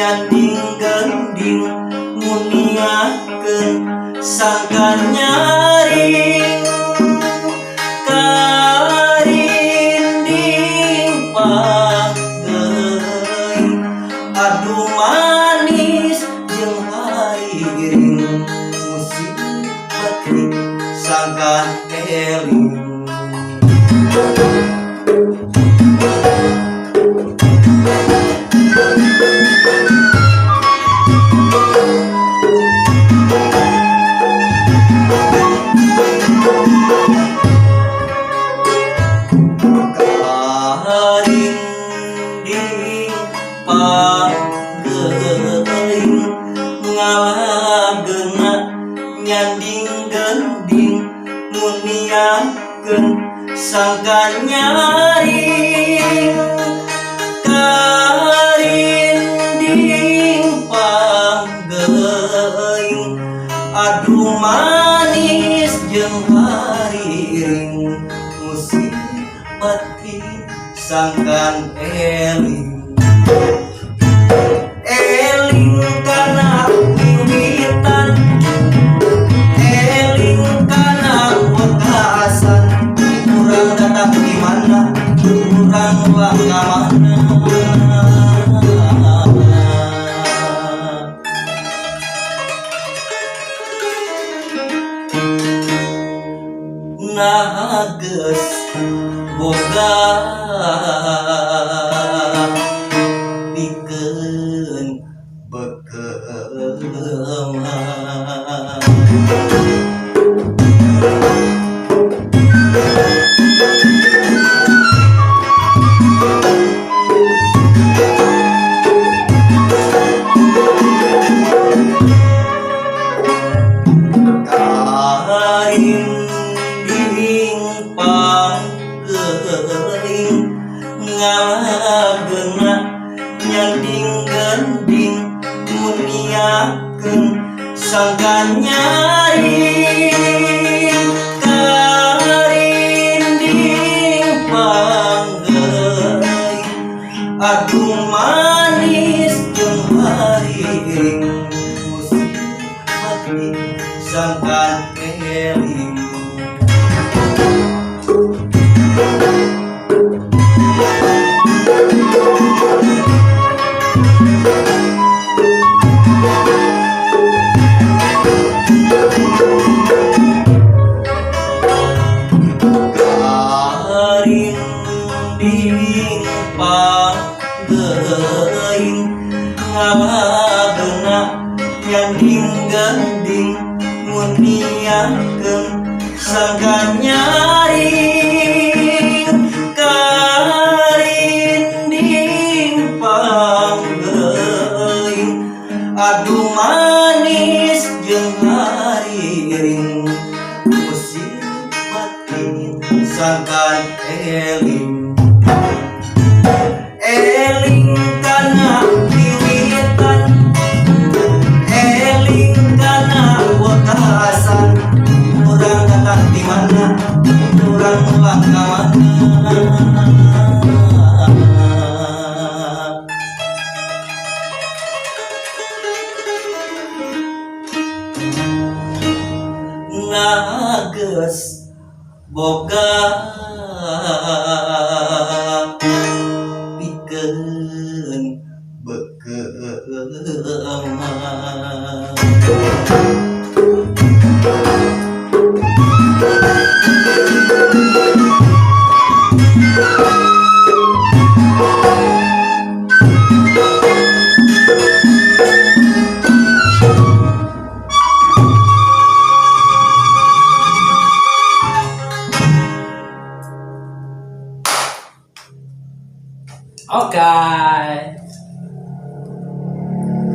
nyanding gending muniakeun sangkan nyaring karinding pangeuing aduh manis jeung hari giring musik batik sangkan eling. Karinding pangeuing ngalageuna nyanding gending muniakeun sangkan nyaring karinding pangeuing aduh manis jeung hari iring musik batik sangkan eling. Eling kana wiwitan eling kana wekasan urang datang di mana urang wah ka mana nah geus boga pikeun bekeumah karinding pangeuing ngalageuna nyanding gending muniakeun sangkan nyaring karinding pangeuing aduh manis jeung hari iring musik batik sangkan eling. Karinding pangeuing ngalageuna nyanding gending muniakeun sangkan nyaring karinding pangeuing aduh manis jeung hari iring musik batik sangkan eling. Eling kana wiwitan eling kana wekasan urang datang di mana urang wah ka mana nah geus boga pikeun bekeumah.